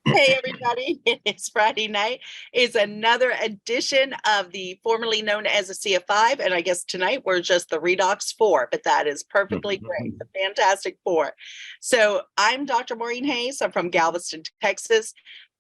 Hey everybody, it's Friday night. It's another edition of the formerly known as Asea 5, and I guess tonight we're just the Redox 4, but that is perfectly great, the Fantastic Four. So I'm Dr. Maureen Hayes. I'm from Galveston, Texas,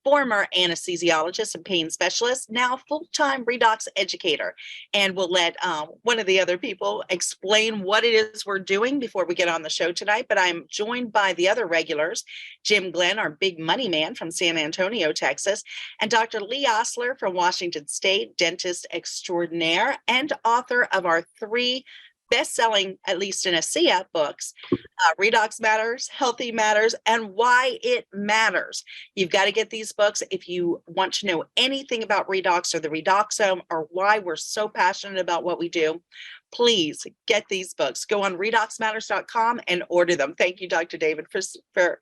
former anesthesiologist and pain specialist, now full-time redox educator. And we'll let one of the other people explain what it is we're doing before we get on the show tonight. But I'm joined by the other regulars, Jim Glenn, our big money man from San Antonio, Texas, and Dr. Lee Osler from Washington State, dentist extraordinaire and author of our three best-selling, at least in Asea books, Redox Matters, Healthy Matters, and Why It Matters. You've got to get these books if you want to know anything about redox or the redoxome or why we're so passionate about what we do. Please get these books. Go on redoxmatters.com and order them. Thank you, Dr. David, for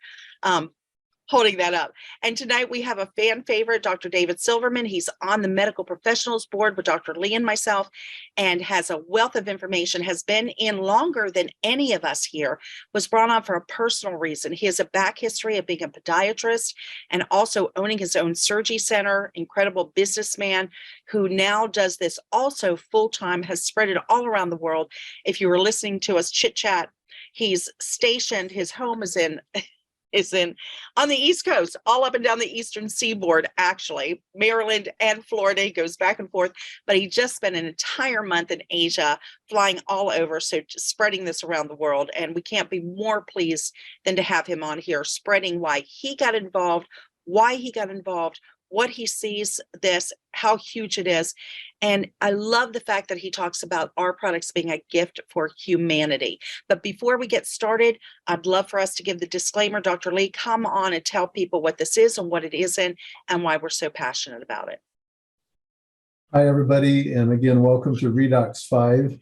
holding that up. And tonight we have a fan favorite, Dr. David Silverman. He's on the medical professionals board with Dr. Lee and myself and has a wealth of information, has been in longer than any of us here, was brought on for a personal reason. He has a back history of being a podiatrist and also owning his own surgery center, incredible businessman who now does this also full-time, has spread it all around the world. If you were listening to us chit chat, he's stationed, his home is in on the East Coast, all up and down the Eastern Seaboard, actually, Maryland and Florida. He goes back and forth, but he just spent an entire month in Asia, flying all over, so just spreading this around the world. And we can't be more pleased than to have him on here, spreading why he got involved, what he sees this, how huge it is. And I love the fact that he talks about our products being a gift for humanity. But before we get started, I'd love for us to give the disclaimer. Dr. Lee, come on and tell people what this is and what it isn't and why we're so passionate about it. Hi, everybody. And again, welcome to Redox 5.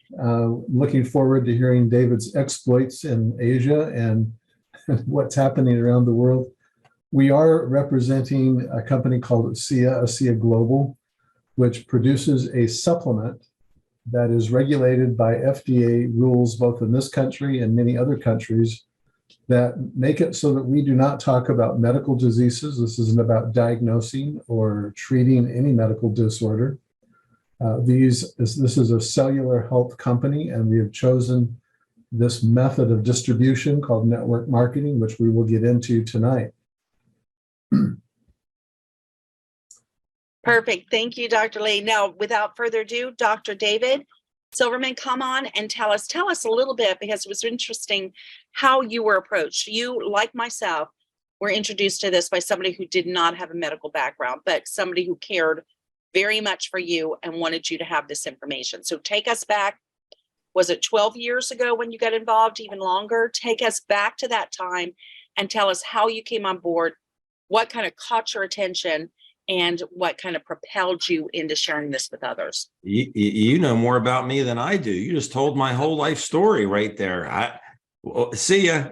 Looking forward to hearing David's exploits in Asia and what's happening around the world. We are representing a company called Asea Global, which produces a supplement that is regulated by FDA rules, both in this country and many other countries, that make it so that we do not talk about medical diseases. This isn't about diagnosing or treating any medical disorder. This is a cellular health company, and we have chosen this method of distribution called network marketing, which we will get into tonight. Perfect. Thank you, Dr. Lee. Now, without further ado, Dr. David Silverman, come on and tell us a little bit, because it was interesting how you were approached. You, like myself, were introduced to this by somebody who did not have a medical background, but somebody who cared very much for you and wanted you to have this information. So take us back. Was it 12 years ago when you got involved, even longer? Take us back to that time and tell us how you came on board, what kind of caught your attention, and what kind of propelled you into sharing this with others. You know more about me than I do. You just told my whole life story right there. See ya.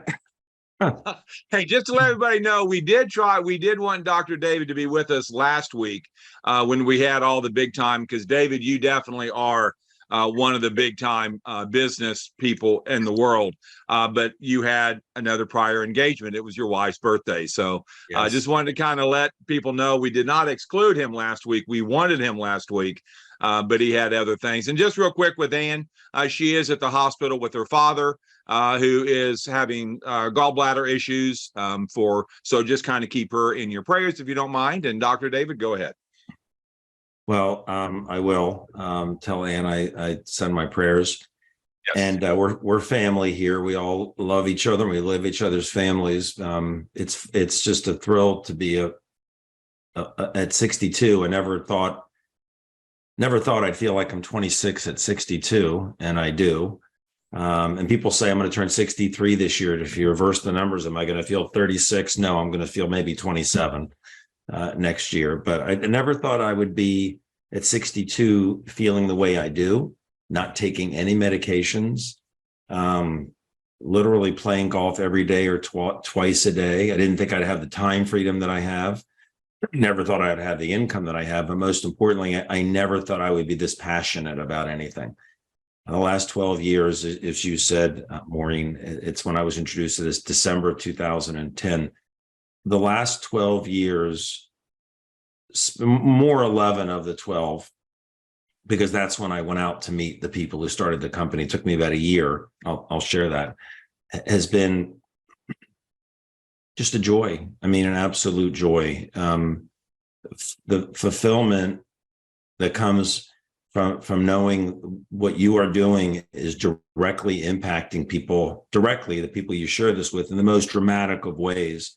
Hey, just to let everybody know, we did want Dr. David to be with us last week when we had all the big time, because David, you definitely are one of the big time business people in the world, but you had another prior engagement. It was your wife's birthday. So I Yes. just wanted to kind of let people know we did not exclude him last week. We wanted him last week, but he had other things. And just real quick with Ann, she is at the hospital with her father, who is having gallbladder issues. So just kind of keep her in your prayers if you don't mind. And Dr. David, go ahead. Well, I will tell Ann I send my prayers. Yes. And we're family here. We all love each other. We live each other's families. It's just a thrill to be at 62. I never thought I'd feel like I'm 26 at 62, and I do. And people say I'm going to turn 63 this year. If you reverse the numbers, am I going to feel 36? No, I'm going to feel maybe 27 next year. But I never thought I would be at 62 feeling the way I do, not taking any medications, literally playing golf every day or twice a day. I didn't think I'd have the time freedom that I have. Never thought I'd have the income that I have. But most importantly, I never thought I would be this passionate about anything. In the last 12 years, as you said, Maureen, it's when I was introduced to this December of 2010. the last 12 years, more 11 of the 12, because that's when I went out to meet the people who started the company. It took me about a year. I'll share that. Has been just a joy. I mean, an absolute joy. The fulfillment that comes from knowing what you are doing is directly impacting people, directly the people you share this with, in the most dramatic of ways.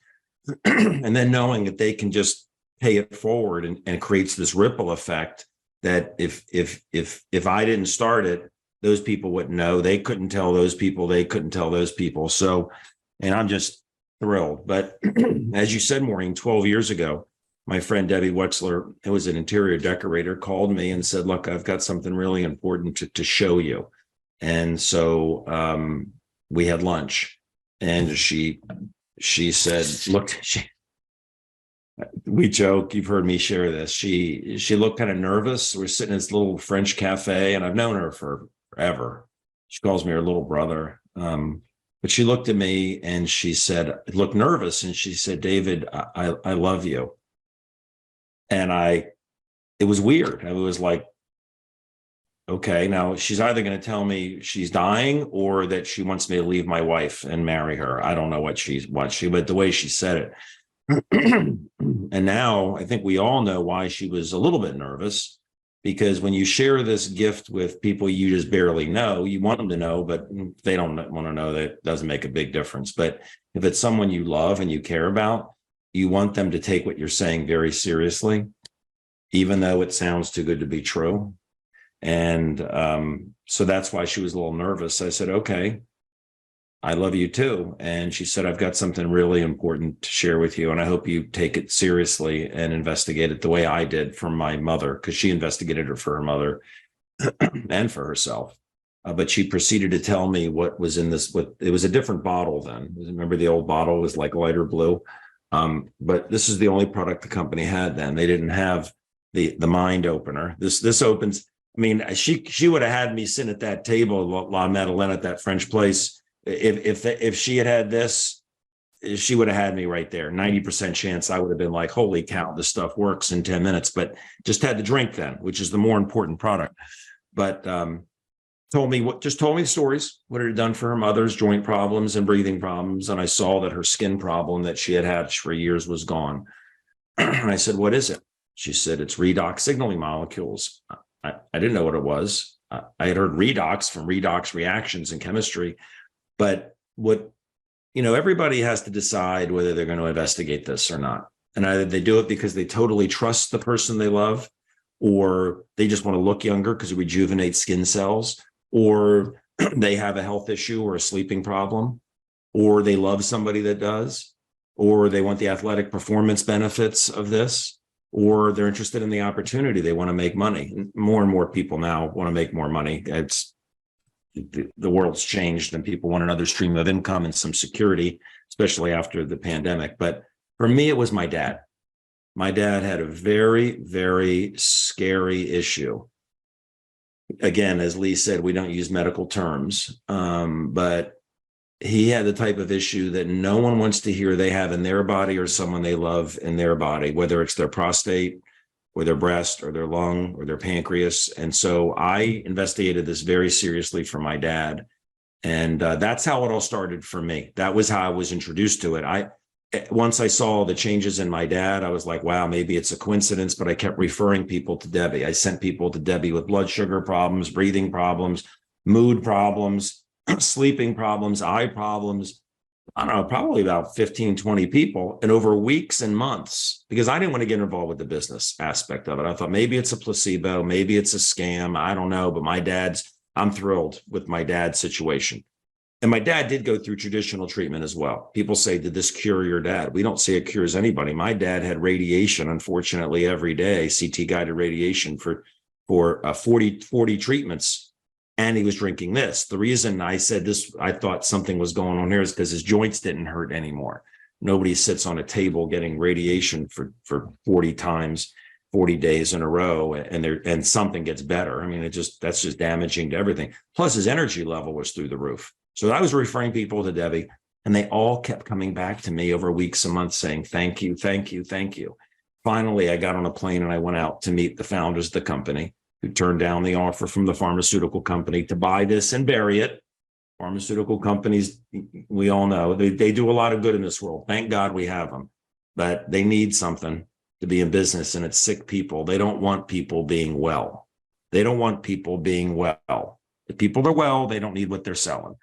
And then knowing that they can just pay it forward, and it creates this ripple effect that if I didn't start it, those people wouldn't know. They couldn't tell those people. They couldn't tell those people. So, and I'm just thrilled. But as you said, Maureen, 12 years ago, my friend Debbie Wexler, who was an interior decorator, called me and said, look, I've got something really important to show you. And so we had lunch, and she said, look, we joke, you've heard me share this. She looked kind of nervous. We're sitting in this little French cafe, and I've known her forever. She calls me her little brother. But she looked at me and she said, looked nervous. And she said, David, I love you. And it was weird. I was like, okay, now she's either going to tell me she's dying or that she wants me to leave my wife and marry her. I don't know but the way she said it. And now I think we all know why she was a little bit nervous, because when you share this gift with people you just barely know, you want them to know, but if they don't want to know, that doesn't make a big difference. But if it's someone you love and you care about, you want them to take what you're saying very seriously, even though it sounds too good to be true. And so that's why she was a little nervous. I said, okay, I love you too. And she said, I've got something really important to share with you, and I hope you take it seriously and investigate it the way I did for my mother, because she investigated it for her mother and for herself. But she proceeded to tell me what was in this. It was a different bottle then. Remember, the old bottle was like lighter blue. But this is the only product the company had then. They didn't have the mind opener. This opens. I mean, she would have had me sit at that table, La Madeleine, at that French place. If she had this, she would have had me right there. 90% chance I would have been like, holy cow, this stuff works in 10 minutes, but just had the drink then, which is the more important product. But told me the stories, what it had done for her mother's joint problems and breathing problems. And I saw that her skin problem that she had had for years was gone. And I said, what is it? She said, it's redox signaling molecules. I didn't know what it was. I had heard redox from redox reactions in chemistry. But everybody has to decide whether they're going to investigate this or not. And either they do it because they totally trust the person they love, or they just want to look younger because it rejuvenates skin cells, or they have a health issue or a sleeping problem, or they love somebody that does, or they want the athletic performance benefits of this, or they're interested in the opportunity. They want to make money. More and more people now want to make more money. The world's changed, and people want another stream of income and some security, especially after the pandemic. But for me, it was my dad. My dad had a very, very scary issue. Again, as Lee said, we don't use medical terms, but he had the type of issue that no one wants to hear they have in their body or someone they love in their body, whether it's their prostate or their breast or their lung or their pancreas. And so I investigated this very seriously for my dad. And that's how it all started for me. That was how I was introduced to it. Once I saw the changes in my dad, I was like, wow, maybe it's a coincidence, but I kept referring people to Debbie. I sent people to Debbie with blood sugar problems, breathing problems, mood problems, sleeping problems, eye problems. I don't know, probably about 15, 20 people, and over weeks and months, because I didn't want to get involved with the business aspect of it. I thought maybe it's a placebo, maybe it's a scam. I don't know, but I'm thrilled with my dad's situation. And my dad did go through traditional treatment as well. People say, did this cure your dad? We don't say it cures anybody. My dad had radiation, unfortunately, every day, CT guided radiation for 40 treatments. And he was drinking this. The reason I said this, I thought something was going on here, is because his joints didn't hurt anymore. Nobody sits on a table getting radiation for 40 times, 40 days in a row, and something gets better. I mean, that's just damaging to everything. Plus, his energy level was through the roof. So I was referring people to Debbie. And they all kept coming back to me over weeks and months saying, thank you, thank you, thank you. Finally, I got on a plane and I went out to meet the founders of the company who turned down the offer from the pharmaceutical company to buy this and bury it. Pharmaceutical companies, we all know, they do a lot of good in this world. Thank God we have them, but they need something to be in business, and it's sick people. They don't want people being well. They don't want people being well. If people are well, they don't need what they're selling.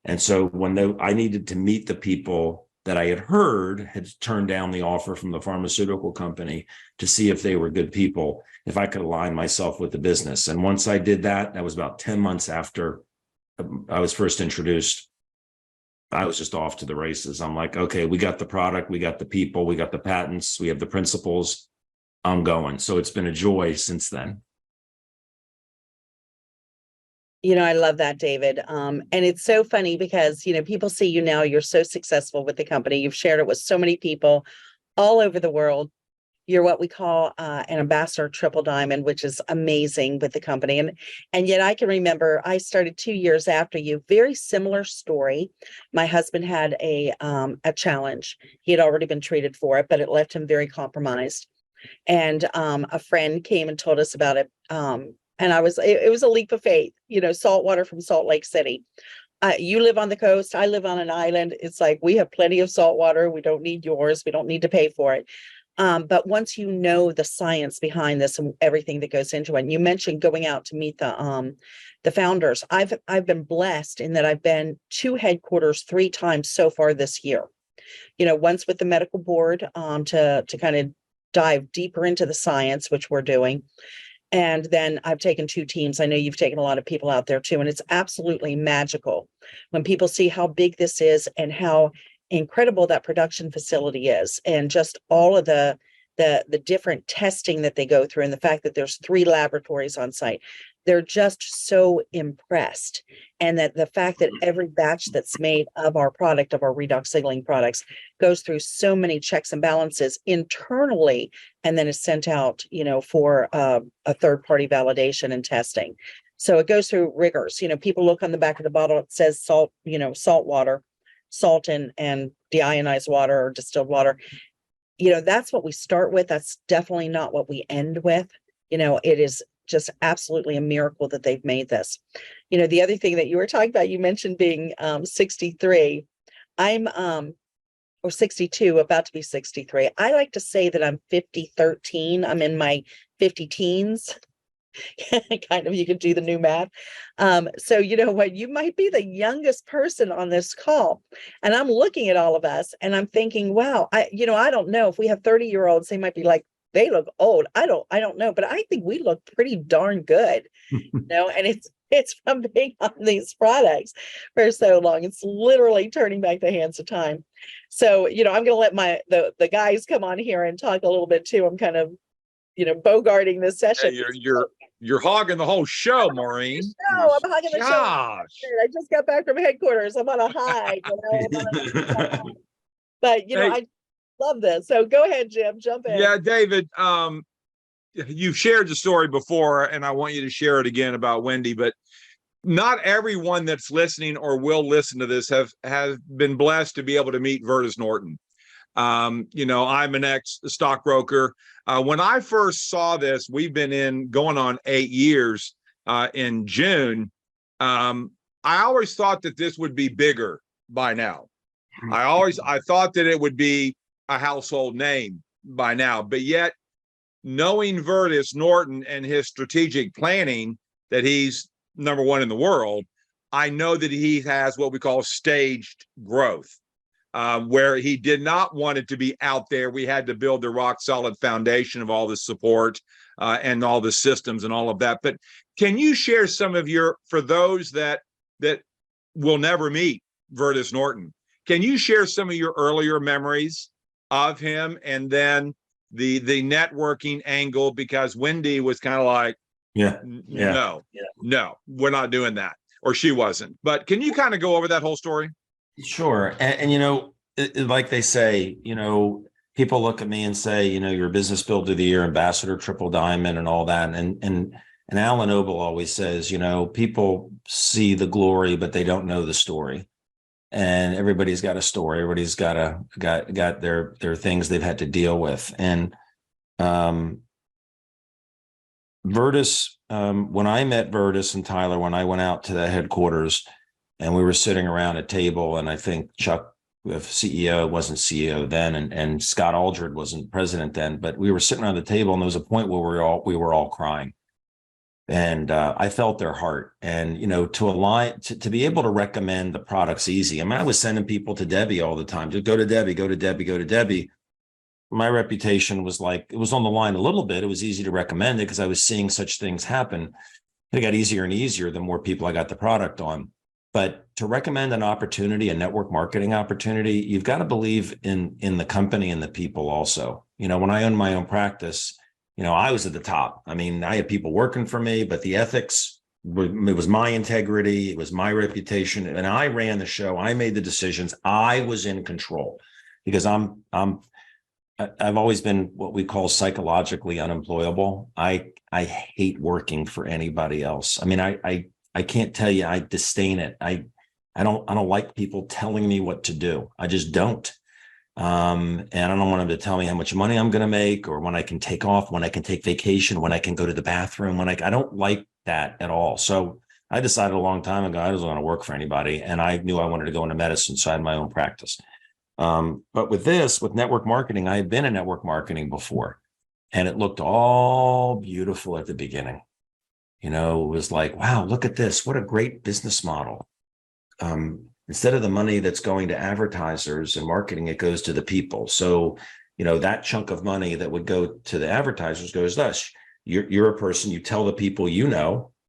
And so when I needed to meet the people that I had heard had turned down the offer from the pharmaceutical company to see if they were good people, if I could align myself with the business. And once I did that, that was about 10 months after I was first introduced. I was just off to the races. I'm like, okay, we got the product, we got the people, we got the patents, we have the principles. I'm going. So it's been a joy since then. I love that, David. And it's so funny because, people see you now, you're so successful with the company. You've shared it with so many people all over the world. You're what we call an ambassador triple diamond, which is amazing with the company. And yet I can remember I started 2 years after you, very similar story. My husband had a challenge. He had already been treated for it, but it left him very compromised. And a friend came and told us about it. And it was a leap of faith, salt water from Salt Lake City. You live on the coast. I live on an island. It's like, we have plenty of salt water. We don't need yours. We don't need to pay for it. But once you know the science behind this and everything that goes into it, and you mentioned going out to meet the founders. I've been blessed in that I've been to headquarters 3 times so far this year. Once with the medical board to kind of dive deeper into the science, which we're doing. And then I've taken 2 teams. I know you've taken a lot of people out there too. And it's absolutely magical when people see how big this is and how incredible that production facility is, and just all of the different testing that they go through, and the fact that there's 3 laboratories on site. They're just so impressed. And that the fact that every batch that's made of our product, of our redox signaling products, goes through so many checks and balances internally, and then is sent out, for a third-party validation and testing. So it goes through rigors. People look on the back of the bottle, it says salt, salt water, salt and deionized water or distilled water. That's what we start with. That's definitely not what we end with. It is just absolutely a miracle that they've made this. The other thing that you were talking about, you mentioned being 63. I'm or 62, about to be 63. I like to say that I'm 50-13. I'm in my 50 teens. Kind of, you could do the new math. So you know what, you might be the youngest person on this call, and I'm looking at all of us and I'm thinking, wow, I don't know if we have 30-year-olds, they might be like, they look old. I don't know, but I think we look pretty darn good, and it's from being on these products for so long. It's literally turning back the hands of time. So, I'm going to let the guys come on here and talk a little bit too. I'm kind of, bogarting this session. Hey, you're hogging the whole show, Maureen. No, I'm hogging the show. I just got back from headquarters. I'm on a high, But Hey. I love this. So go ahead, Jim. Jump in. Yeah, David, you've shared the story before, and I want you to share it again about Wendy, but not everyone that's listening or will listen to this have been blessed to be able to meet Virtus Norton. I'm an ex-stockbroker. When I first saw this, we've been going on 8 years in June. I always thought that this would be bigger by now. I thought that it would be a household name by now, but yet knowing Virtus Norton and his strategic planning, that he's number 1 in the world, I know that he has what we call staged growth. Where he did not want it to be out there. We had to build the rock solid foundation of all the support and all the systems and all of that. But can you share some of for those that will never meet Virtus Norton, can you share some of your earlier memories of him, and then the networking angle? Because Wendy was kind of like, no, we're not doing that, or she wasn't. But can you kind of go over that whole story? Sure. And like they say, people look at me and say, you're business builder of the year, ambassador, triple diamond, and all that. And Alan Obel always says, people see the glory, but they don't know the story. and everybody's got a story. Everybody's got their things they've had to deal with. And Virtus, when I met Virtus and Tyler, when I went out to the headquarters and we were sitting around a table, and I think Chuck, the CEO, wasn't CEO then, and Scott Aldred wasn't president then, but we were sitting around the table, and there was a point where we were all crying. And I felt their heart. And, to be able to recommend the products easy. I mean, I was sending people to Debbie all the time. Just go to Debbie, go to Debbie, go to Debbie. My reputation was like, it was on the line a little bit. It was easy to recommend it because I was seeing such things happen. It got easier and easier the more people I got the product on. But to recommend an opportunity, a network marketing opportunity, you've got to believe in the company and the people also. When I owned my own practice, I was at the top. I mean, I had people working for me, but the ethics, it was my integrity, it was my reputation, and I ran the show. I made the decisions. I was in control because I've always been what we call psychologically unemployable. I hate working for anybody else. I mean, I can't tell you, I disdain it. I don't like people telling me what to do. I just don't. And I don't want them to tell me how much money I'm going to make, or when I can take off, when I can take vacation, when I can go to the bathroom, I don't like that at all. So I decided a long time ago, I wasn't going to work for anybody. And I knew I wanted to go into medicine. So I had my own practice. But with network marketing, I had been in network marketing before, and it looked all beautiful at the beginning. It was like, wow, look at this. What a great business model. Instead of the money that's going to advertisers and marketing, it goes to the people. So, that chunk of money that would go to the advertisers goes thus. You're a person, you tell the people,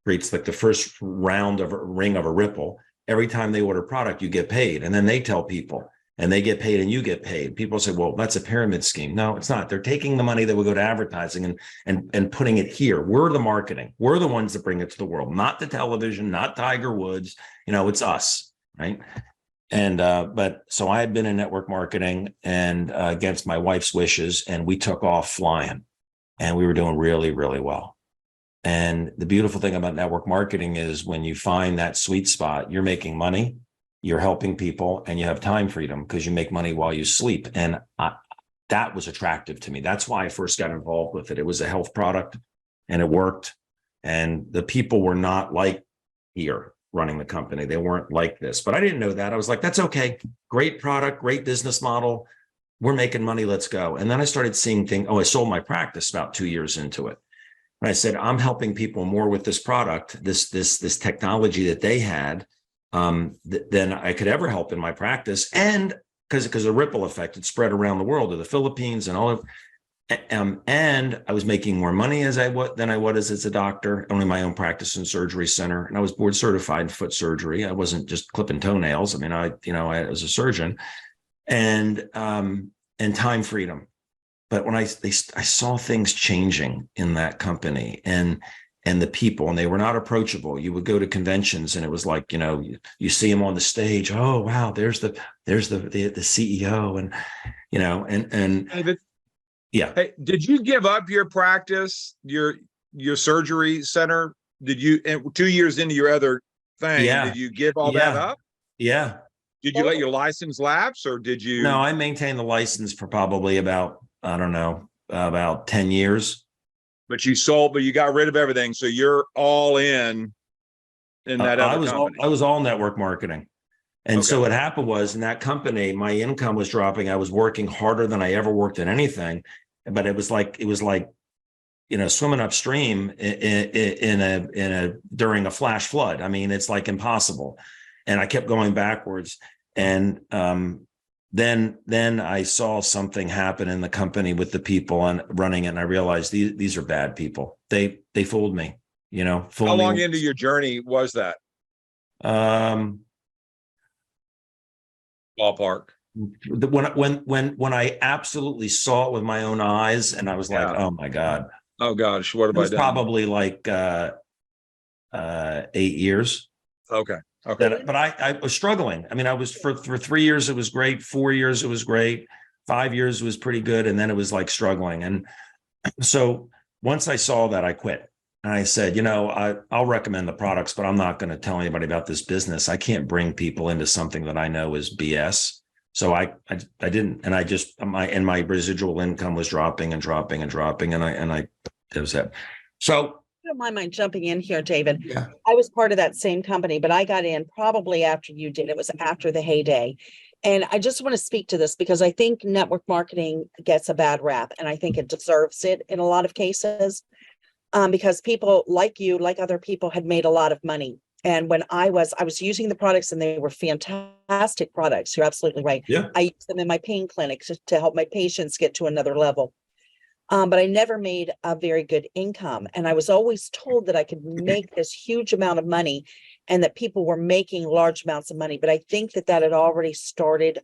creates like the first round of a ring of a ripple. Every time they order product, you get paid. And then they tell people, and they get paid and you get paid. People say, well, that's a pyramid scheme. No, it's not. They're taking the money that would go to advertising and putting it here. We're the marketing. We're the ones that bring it to the world, not the television, not Tiger Woods. It's us, right? And but so I had been in network marketing, and against my wife's wishes, and we took off flying, and we were doing really, really well. And the beautiful thing about network marketing is when you find that sweet spot, you're making money, you're helping people, and you have time freedom because you make money while you sleep. And that was attractive to me. That's why I first got involved with it. It was a health product, and it worked. And the people were not like here running the company. They weren't like this, but I didn't know that. I was like, that's okay. Great product, great business model. We're making money. Let's go. And then I started seeing things. Oh, I sold my practice about 2 years into it. And I said, I'm helping people more with this product, this technology that they had, than I could ever help in my practice. And because the ripple effect, it spread around the world to the Philippines and all of, and I was making more money than I was as a doctor, owning my own practice and surgery center. And I was board certified in foot surgery. I wasn't just clipping toenails. I mean, I was a surgeon, and time freedom. But when I saw things changing in that company and the people, and they were not approachable. You would go to conventions, and it was like, you see them on the stage. Oh, wow, there's the CEO, and and David, yeah. Hey, did you give up your practice, your surgery center? Did you, 2 years into your other thing, did you give all that up? Yeah. Did you let your license lapse, or did you? No, I maintained the license for probably about, I don't know, about 10 years. But you got rid of everything. So you're all in that other company. I was all network marketing. And so what happened was, in that company, my income was dropping. I was working harder than I ever worked at anything, but it was like swimming upstream during a flash flood. I mean, it's like impossible. And I kept going backwards. And then I saw something happen in the company with the people and running it, and I realized these are bad people. They fooled me. How long into your journey was that? Ballpark. When I absolutely saw it with my own eyes, and I was like, oh my God. Oh gosh, what have I done? Probably like 8 years. Okay. But I was struggling. I mean, I was for 3 years, it was great. 4 years, it was great. 5 years was pretty good. And then it was like struggling. And so once I saw that, I quit. And I said, I'll recommend the products, but I'm not going to tell anybody about this business. I can't bring people into something that I know is BS. So I didn't, and I just, my residual income was dropping and dropping and dropping. And that was it. So. I don't mind jumping in here, David. Yeah. I was part of that same company, but I got in probably after you did. It was after the heyday. And I just want to speak to this because I think network marketing gets a bad rap, and I think it deserves it in a lot of cases, because people like you, like other people, had made a lot of money. And when I was using the products, and they were fantastic products. You're absolutely right. Yeah. I use them in my pain clinics to help my patients get to another level. But I never made a very good income. And I was always told that I could make this huge amount of money and that people were making large amounts of money. But I think that had already started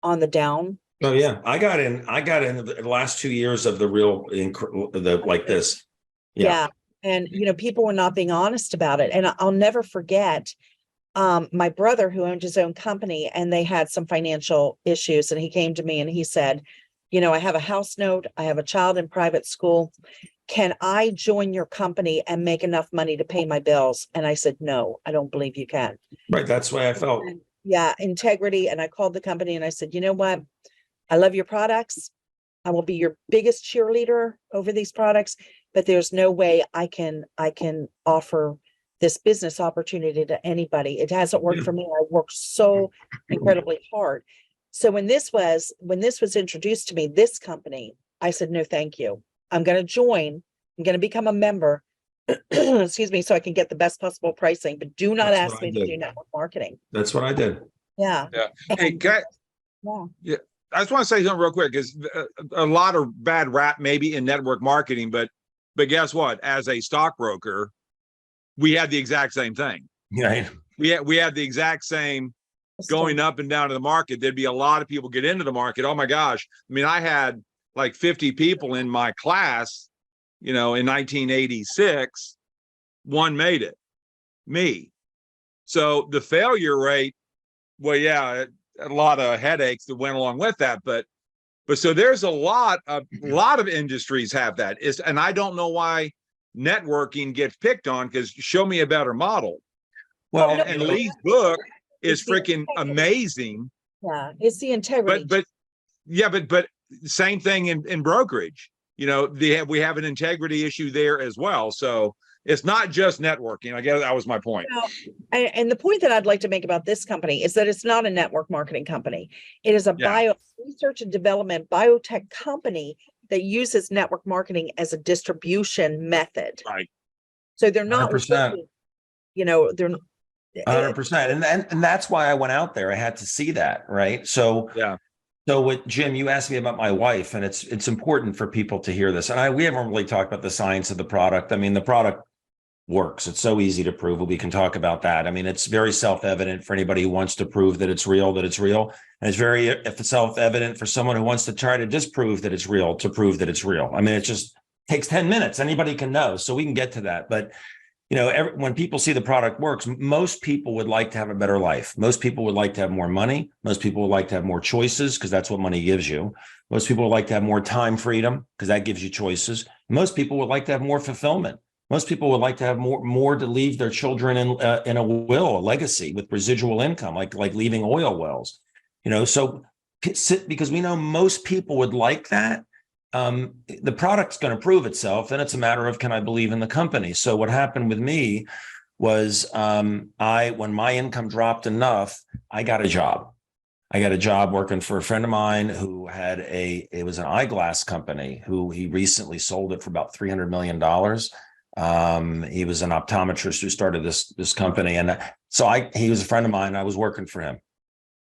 on the down. Oh, yeah. I got in the last 2 years of the real, like this. Yeah. And, people were not being honest about it. And I'll never forget my brother, who owned his own company, and they had some financial issues. And he came to me and he said, I have a house note. I have a child in private school. Can I join your company and make enough money to pay my bills? And I said, no, I don't believe you can. Right. That's the way I felt. And, integrity. And I called the company and I said, you know what? I love your products. I will be your biggest cheerleader over these products, but there's no way I can offer this business opportunity to anybody. It hasn't worked for me. I worked so incredibly hard. So when this was introduced to me, this company, I said, no, thank you. I'm going to join. I'm going to become a member, excuse me, so I can get the best possible pricing, but do not ask me to do network marketing. That's what I did. Yeah. Hey, yeah. I just want to say something real quick, because a lot of bad rap maybe in network marketing, but guess what? As a stockbroker, we had the exact same thing. Yeah. We had the exact same going up and down to the market. There'd be a lot of people get into the market. Oh my gosh. I mean, I had like 50 people in my class, in 1986, one made it, me. So the failure rate, well, yeah, a lot of headaches that went along with that, but so there's a lot of industries have that. And I don't know why networking gets picked on, because show me a better model. Well, and Lee's book is freaking amazing. Yeah, it's the integrity. But same thing in brokerage. We have an integrity issue there as well. So it's not just networking. I guess that was my point. And the point that I'd like to make about this company is that it's not a network marketing company. It is a research and development biotech company that uses network marketing as a distribution method. Right. So they're not 100%. They're 100%. And that's why I went out there. I had to see that. Right. So, yeah. So what, Jim, you asked me about my wife, and it's important for people to hear this. And we haven't really talked about the science of the product. I mean, the product works. It's so easy to prove. We can talk about that. I mean, it's very self-evident for anybody who wants to prove that it's real, that it's real. And it's very self-evident for someone who wants to try to disprove that it's real, to prove that it's real. I mean, it just takes 10 minutes. Anybody can know. So we can get to that. But when people see the product works, most people would like to have a better life. Most people would like to have more money. Most people would like to have more choices, because that's what money gives you. Most people would like to have more time freedom, because that gives you choices. Most people would like to have more fulfillment. Most people would like to have more to leave their children in a will, a legacy with residual income, like leaving oil wells. So because we know most people would like that. The product's going to prove itself. Then it's a matter of, can I believe in the company? So what happened with me was when my income dropped enough, I got a job. I got a job working for a friend of mine who had it was an eyeglass company who he recently sold it for about $300 million. He was an optometrist who started this company. And so he was a friend of mine. I was working for him,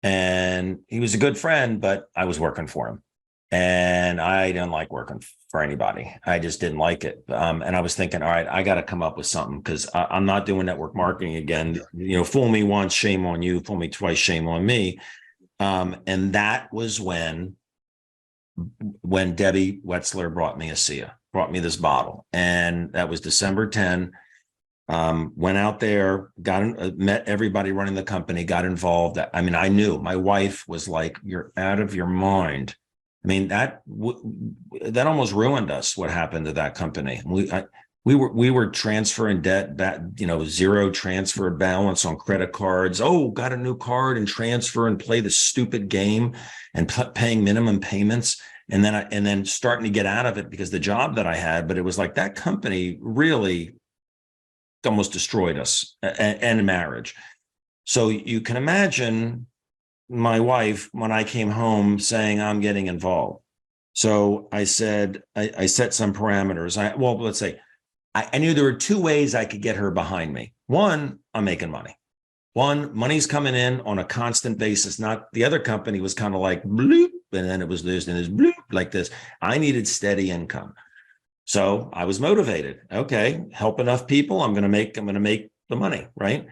and he was a good friend, but I was working for him. And I didn't like working for anybody. I just didn't like it. And I was thinking, all right, I got to come up with something, because I'm not doing network marketing again. Fool me once, shame on you. Fool me twice, shame on me. And that was when Debbie Wetzler brought me Asea, brought me this bottle. And that was December 10. Went out there, met everybody running the company, got involved. I mean, I knew. My wife was like, you're out of your mind. I mean, that almost ruined us, what happened to that company. We we were transferring debt back, zero transfer balance on credit cards. Oh, got a new card and transfer and play the stupid game and paying minimum payments. And then starting to get out of it because the job that I had, but it was like that company really almost destroyed us and marriage. So you can imagine my wife, when I came home, saying I'm getting involved. So I said, I set some parameters. Let's say I knew there were two ways I could get her behind me. One, I'm making money. Money's coming in on a constant basis. Not the other company was kind of like bloop, and then it was this and this bloop like this. I needed steady income. So I was motivated. Okay, help enough people. I'm going to make the money, right?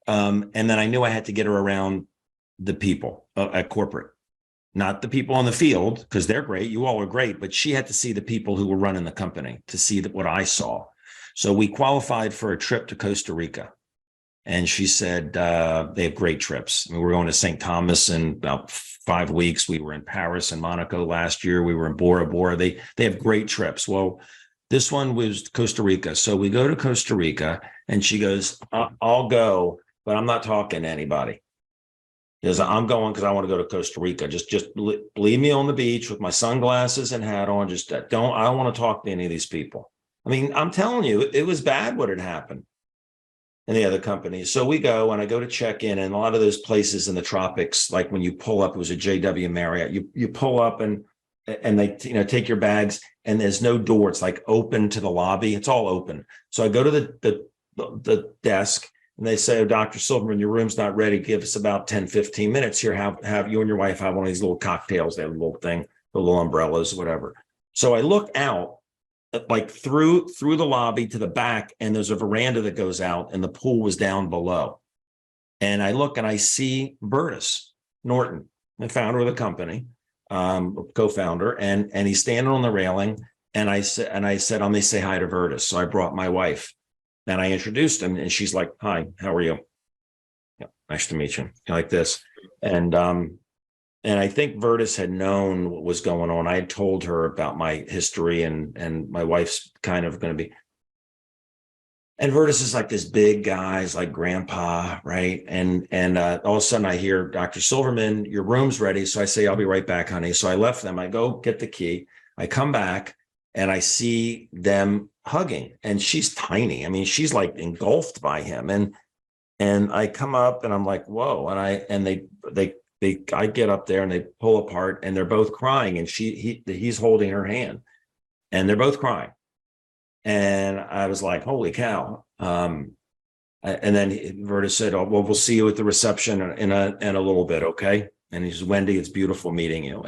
And then I knew I had to get her around the people at corporate, not the people on the field, because they're great. You all are great, but she had to see the people who were running the company to see what I saw. So we qualified for a trip to Costa Rica. And she said, they have great trips. I mean, we're going to St. Thomas in about 5 weeks. We were in Paris and Monaco last year. We were in Bora Bora. They have great trips. Well, this one was Costa Rica. So we go to Costa Rica and she goes, I'll go, but I'm not talking to anybody. Because I'm going because I want to go to Costa Rica. Just leave me on the beach with my sunglasses and hat on. I don't want to talk to any of these people. I mean, I'm telling you, it was bad what had happened in the other companies. So we go and I go to check in, and a lot of those places in the tropics, like when you pull up, it was a JW Marriott. You pull up and they take your bags and there's no door. It's like open to the lobby. It's all open. So I go to the desk and they say, oh, Dr. Silverman, your room's not ready. Give us about 10, 15 minutes here. Have you and your wife have one of these little cocktails. They have a little thing, the little umbrellas, whatever. So I look out like through the lobby to the back, and there's a veranda that goes out, and the pool was down below. And I look and I see Bertus Norton, the founder of the company, co-founder, and he's standing on the railing. And I said, I'm going to say hi to Bertus. So I brought my wife and I introduced him, and she's like, hi, how are you? Yeah, nice to meet you. Like this. And I think Bertus had known what was going on. I had told her about my history, and my wife's kind of going to be. And Bertus is like this big guy, he's like grandpa, right? And all of a sudden I hear, Dr. Silverman, your room's ready. So I say, I'll be right back, honey. So I left them. I go get the key. I come back and I see them hugging, and she's tiny. I mean, she's like engulfed by him. And I come up and I'm like, whoa. And I get up there and they pull apart, and they're both crying, and he's holding her hand, and they're both crying. And I was like, holy cow. And then Bertus said, oh, well, we'll see you at the reception in a little bit. Okay. And he says, Wendy, it's beautiful meeting you.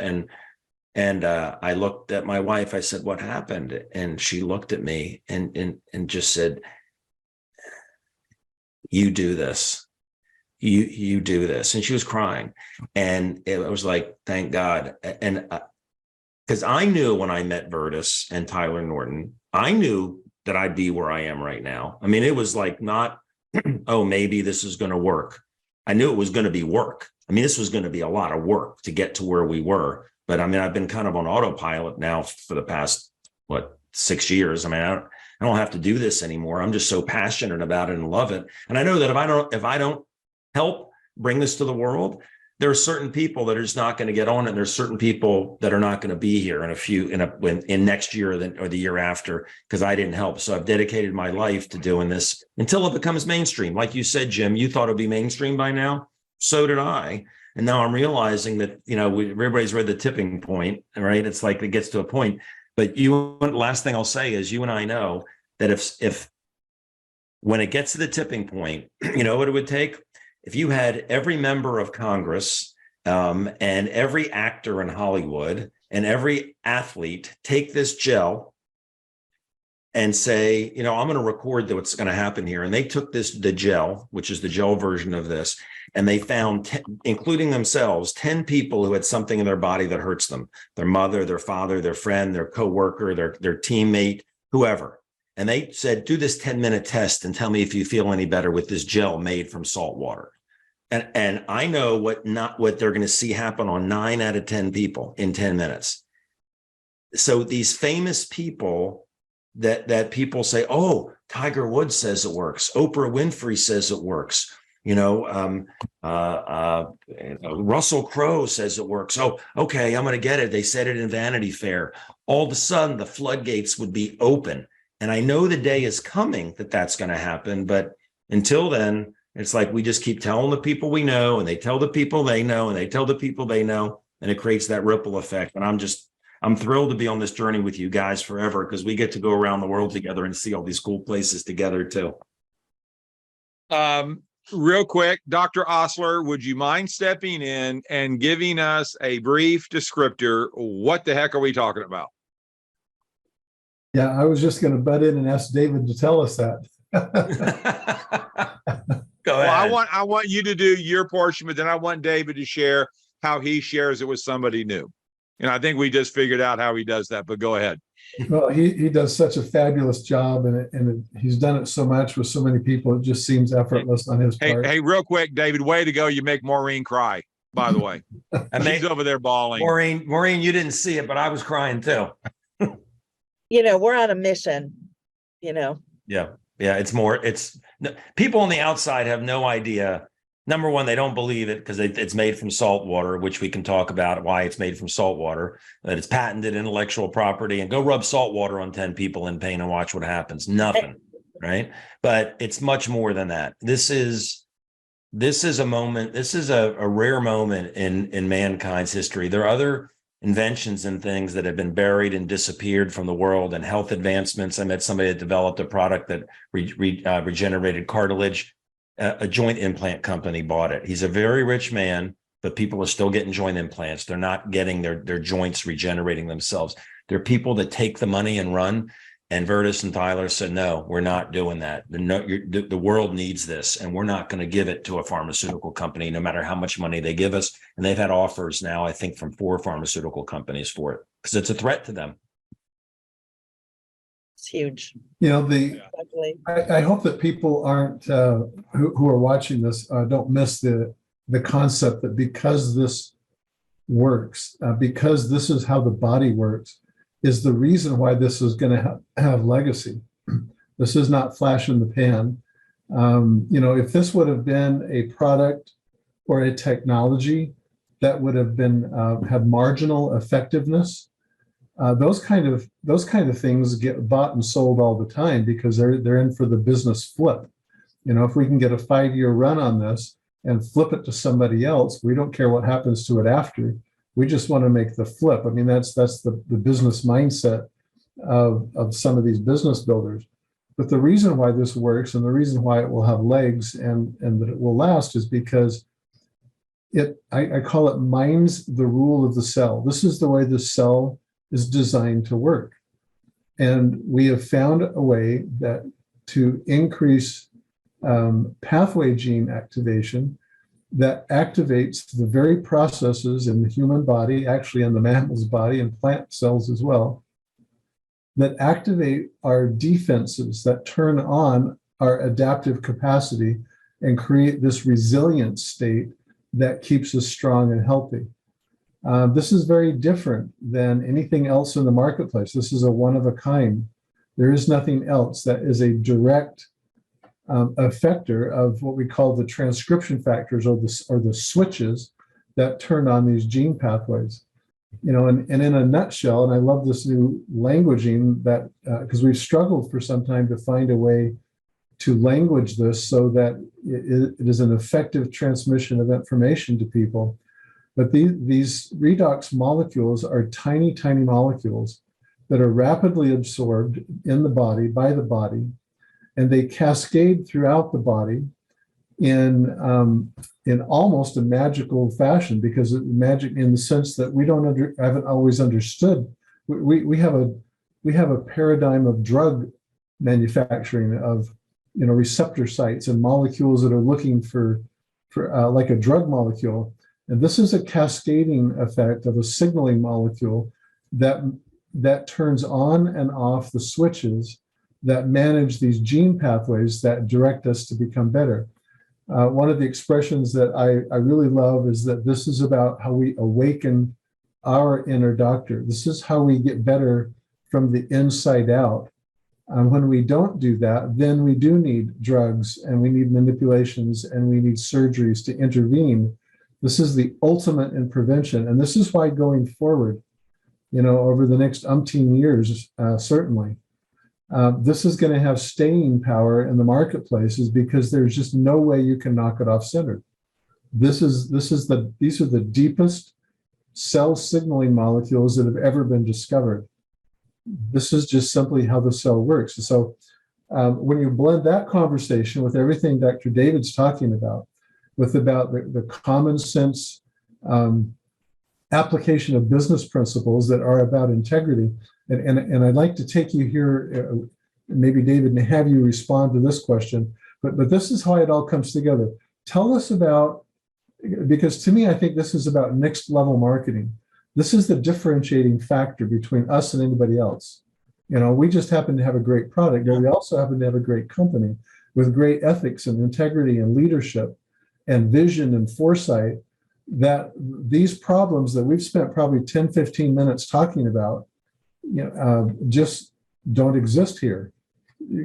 And I looked at my wife. I said, what happened? And she looked at me and just said, you do this. You do this. And she was crying. And it was like, thank God. And because I knew when I met Bertus and Tyler Norton, I knew that I'd be where I am right now. I mean, it was like not, oh, maybe this is going to work. I knew it was going to be work. I mean, this was going to be a lot of work to get to where we were. But I mean, I've been kind of on autopilot now for the past, 6 years. I mean, I don't have to do this anymore. I'm just so passionate about it and love it. And I know that if I don't help bring this to the world, there are certain people that are just not going to get on it. And there's certain people that are not going to be here in next year or the year after, because I didn't help. So I've dedicated my life to doing this until it becomes mainstream. Like you said, Jim, you thought it'd be mainstream by now. So did I. And now I'm realizing that, everybody's read The Tipping Point, right? It's like it gets to a point. But last thing I'll say is, you and I know that if when it gets to the tipping point, you know what it would take? If you had every member of Congress and every actor in Hollywood and every athlete take this gel and say, I'm going to record what's going to happen here. And they took the gel, which is the gel version of this, and they found, including themselves, 10 people who had something in their body that hurts them: their mother, their father, their friend, their coworker, their teammate, whoever. And they said, do this 10-minute test and tell me if you feel any better with this gel made from salt water. And I know what they're going to see happen on 9 out of 10 people in 10 minutes. So these famous people that people say, oh, Tiger Woods says it works. Oprah Winfrey says it works. Russell Crowe says it works. Oh, okay, I'm going to get it. They said it in Vanity Fair. All of a sudden, the floodgates would be open. And I know the day is coming that that's going to happen. But until then, it's like we just keep telling the people we know, and they tell the people they know, and they tell the people they know, and it creates that ripple effect. And I'm thrilled to be on this journey with you guys forever, because we get to go around the world together and see all these cool places together too. Real quick, Dr. Osler, would you mind stepping in and giving us a brief descriptor? What the heck are we talking about? Yeah, I was just going to butt in and ask David to tell us that. Go ahead. Well, I want you to do your portion, but then I want David to share how he shares it with somebody new. And I think we just figured out how he does that, but go ahead. Well, he does such a fabulous job, and he's done it so much with so many people. It just seems effortless on his part. Hey, real quick, David, way to go. You make Maureen cry, by the way. And she's over there bawling. Maureen, you didn't see it, but I was crying too. We're on a mission, Yeah. People on the outside have no idea. Number one, they don't believe it because it's made from salt water, which we can talk about why it's made from salt water, that it's patented intellectual property, and go rub salt water on 10 people in pain and watch what happens. Nothing, right? But it's much more than that. This is a moment. This is a rare moment in mankind's history. There are other inventions and things that have been buried and disappeared from the world, and health advancements. I met somebody that developed a product that regenerated cartilage. A joint implant company bought it. He's a very rich man, but people are still getting joint implants. They're not getting their joints regenerating themselves. There are people that take the money and run. And Vertus and Tyler said, no, we're not doing that. The world needs this, and we're not going to give it to a pharmaceutical company, no matter how much money they give us. And they've had offers now, I think, from 4 pharmaceutical companies for it, because it's a threat to them. it's huge. I hope that people aren't who are watching this don't miss the concept that because this works, because this is how the body works, is the reason why this is going to have legacy. This is not flash in the pan. If this would have been a product or a technology that would have been had marginal effectiveness, those kind of things get bought and sold all the time because they're in for the business flip. If we can get a 5-year run on this and flip it to somebody else, we don't care what happens to it after. We just want to make the flip. I mean, that's the business mindset of some of these business builders. But the reason why this works and the reason why it will have legs and that it will last is because I call it mines the rule of the cell. This is the way the cell is designed to work. And we have found a way that to increase pathway gene activation that activates the very processes in the human body, actually in the mammal's body and plant cells as well, that activate our defenses, that turn on our adaptive capacity and create this resilient state that keeps us strong and healthy. This is very different than anything else in the marketplace. This is a one of a kind. There is nothing else that is a direct effector of what we call the transcription factors or the switches that turn on these gene pathways. And in a nutshell, and I love this new languaging that because we've struggled for some time to find a way to language this so that it is an effective transmission of information to people. But these redox molecules are tiny, tiny molecules that are rapidly absorbed in the body, by the body, and they cascade throughout the body in almost a magical fashion, because magic in the sense that we haven't always understood. We have a paradigm of drug manufacturing of receptor sites and molecules that are looking for like a drug molecule. And this is a cascading effect of a signaling molecule that turns on and off the switches that manage these gene pathways that direct us to become better. One of the expressions that I really love is that this is about how we awaken our inner doctor. This is how we get better from the inside out. When we don't do that, then we do need drugs and we need manipulations and we need surgeries to intervene. This is the ultimate in prevention. And this is why going forward, over the next umpteen years, certainly, this is going to have staying power in the marketplaces because there's just no way you can knock it off center. These are the deepest cell signaling molecules that have ever been discovered. This is just simply how the cell works. So when you blend that conversation with everything Dr. David's talking about the common sense application of business principles that are about integrity, and I'd like to take you here, maybe David, and have you respond to this question, but this is how it all comes together. Tell us about, because to me, I think this is about next level marketing. This is the differentiating factor between us and anybody else. We just happen to have a great product, but we also happen to have a great company with great ethics and integrity and leadership and vision and foresight, that these problems that we've spent probably 10, 15 minutes talking about, just don't exist here.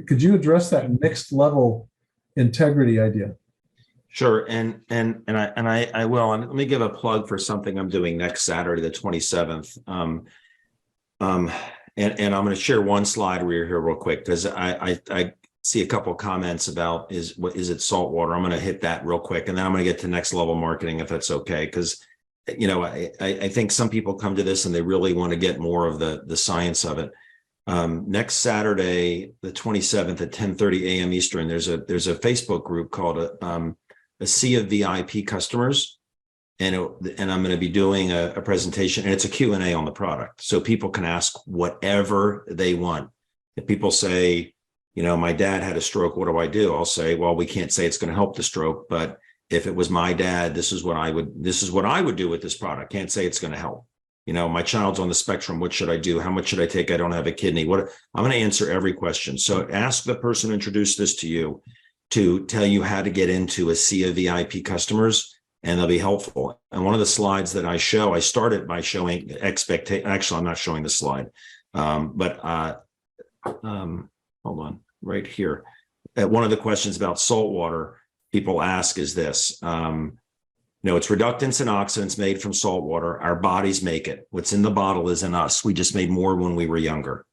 Could you address that next level integrity idea? Sure, and I will. And let me give a plug for something I'm doing next Saturday, the 27th. And I'm going to share one slide here real quick because I see a couple of comments about is it salt water. I'm going to hit that real quick, and then I'm going to get to next level marketing if that's okay. Because I think some people come to this and they really want to get more of the science of it. Next Saturday, the 27th at 10:30 a.m. Eastern, there's a Facebook group called Asea VIP customers, and I'm going to be doing a presentation, and it's a Q&A on the product, so people can ask whatever they want. If people say, my dad had a stroke, what do I do? I'll say, well, we can't say it's going to help the stroke, but if it was my dad, this is what I would do with this product. Can't say it's going to help. My child's on the spectrum. What should I do? How much should I take? I don't have a kidney. I'm going to answer every question. So ask the person who introduced this to you to tell you how to get into Asea VIP customers, and they'll be helpful. And one of the slides that I started by showing expectation. Actually, I'm not showing the slide, but hold on, right here. One of the questions about salt water people ask is this. It's reductants and oxidants made from salt water. Our bodies make it. What's in the bottle is in us. We just made more when we were younger.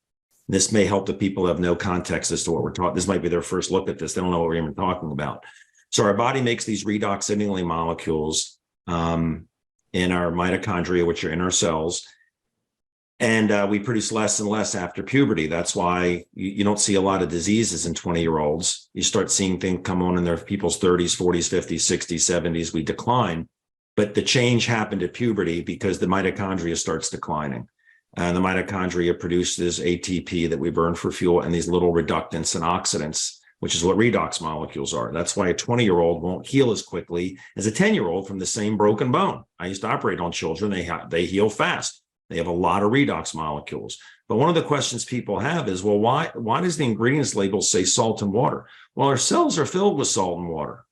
This may help the people who have no context as to what we're talking. This might be their first look at this. They don't know what we're even talking about. So our body makes these redox signaling molecules in our mitochondria, which are in our cells. And we produce less and less after puberty. That's why you don't see a lot of diseases in 20-year-olds. You start seeing things come on in their people's 30s, 40s, 50s, 60s, 70s. We decline. But the change happened at puberty because the mitochondria starts declining. The mitochondria produces ATP that we burn for fuel and these little reductants and oxidants, which is what redox molecules are. That's why a 20-year-old won't heal as quickly as a 10-year-old from the same broken bone. I used to operate on children. They heal fast. They have a lot of redox molecules. But one of the questions people have is, well, why does the ingredients label say salt and water? Well, our cells are filled with salt and water.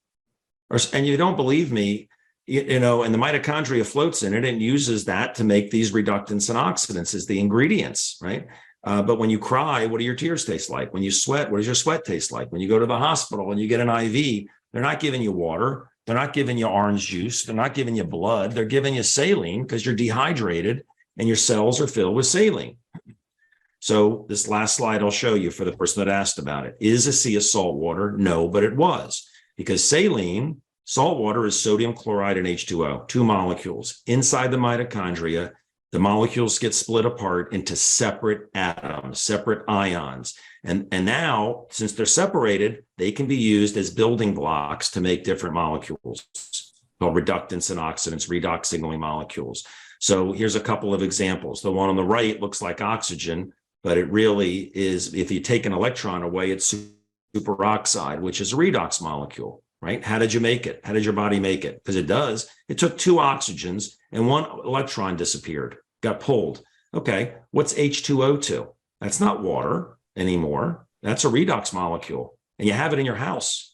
And you don't believe me, and the mitochondria floats in it and uses that to make these reductants and oxidants as the ingredients, right? But when you cry, what do your tears taste like? When you sweat, what does your sweat taste like? When you go to the hospital and you get an IV, they're not giving you water. They're not giving you orange juice. They're not giving you blood. They're giving you saline because you're dehydrated and your cells are filled with saline. So this last slide I'll show you for the person that asked about it. Is Asea salt water? No, but it was, because saline, salt water is sodium chloride and H2O, two molecules. Inside the mitochondria, the molecules get split apart into separate atoms, separate ions. And now, since they're separated, they can be used as building blocks to make different molecules called reductants and oxidants, redox signaling molecules. So here's a couple of examples. The one on the right looks like oxygen, but it really is, if you take an electron away, it's superoxide, which is a redox molecule, right? How did you make it? How did your body make it? Because it does. It took two oxygens and one electron disappeared, got pulled. Okay, what's H2O2? That's not water anymore. That's a redox molecule. And you have it in your house.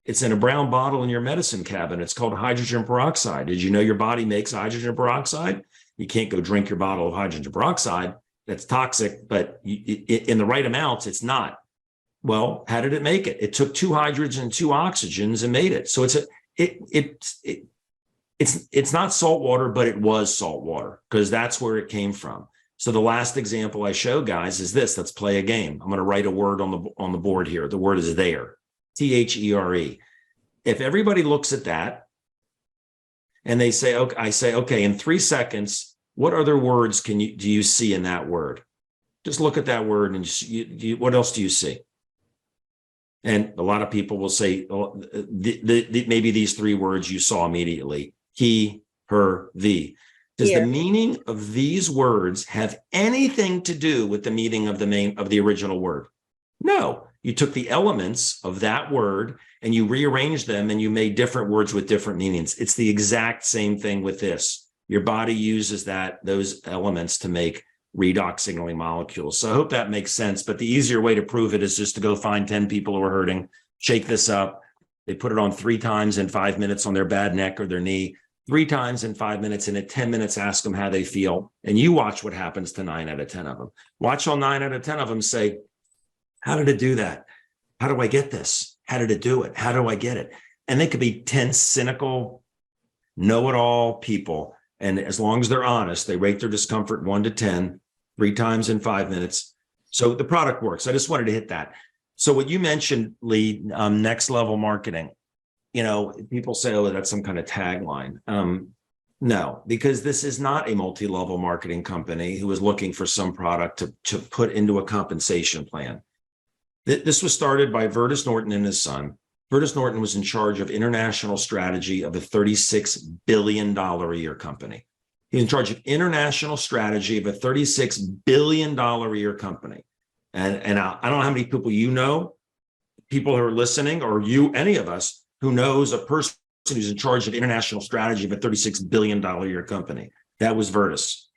It's in a brown bottle in your medicine cabinet. It's called hydrogen peroxide. Did you know your body makes hydrogen peroxide? You can't go drink your bottle of hydrogen peroxide. That's toxic, but in the right amounts, it's not. Well, how did it make it? It took 2 hydrogens and 2 oxygens and made it. So it's not salt water, but it was salt water because that's where it came from. So the last example I show, guys, is this. Let's play a game. I'm going to write a word on the board here. The word is there, THERE. If everybody looks at that and they say, okay, I say, okay, in 3 seconds, what other words do you see in that word? Just look at that word and what else do you see? And a lot of people will say, oh, maybe these 3 words you saw immediately: he, her, thee. Does the meaning of these words have anything to do with the meaning of the original word? No. You took the elements of that word and you rearranged them and you made different words with different meanings. It's the exact same thing with this. Your body uses those elements to make redox signaling molecules. So I hope that makes sense. But the easier way to prove it is just to go find 10 people who are hurting, shake this up. They put it on 3 times in 5 minutes on their bad neck or their knee, 3 times in 5 minutes, and at 10 minutes, ask them how they feel. And you watch what happens to 9 out of 10 of them. Watch all 9 out of 10 of them say, how did it do that? How do I get this? How did it do it? How do I get it? And they could be tense, cynical, know-it-all people. And as long as they're honest, they rate their discomfort 1 to 10, 3 times in 5 minutes. So the product works. I just wanted to hit that. So what you mentioned, Lee, next level marketing, people say, oh, that's some kind of tagline. No, because this is not a multi-level marketing company who is looking for some product to put into a compensation plan. This was started by Vertus Norton and his son. Vertus Norton was in charge of international strategy of a $36 billion a year company. He's in charge of international strategy of a $36 billion a year company. And I don't know how many people people who are listening, or any of us who knows a person who's in charge of international strategy of a $36 billion a year company. That was Vertus.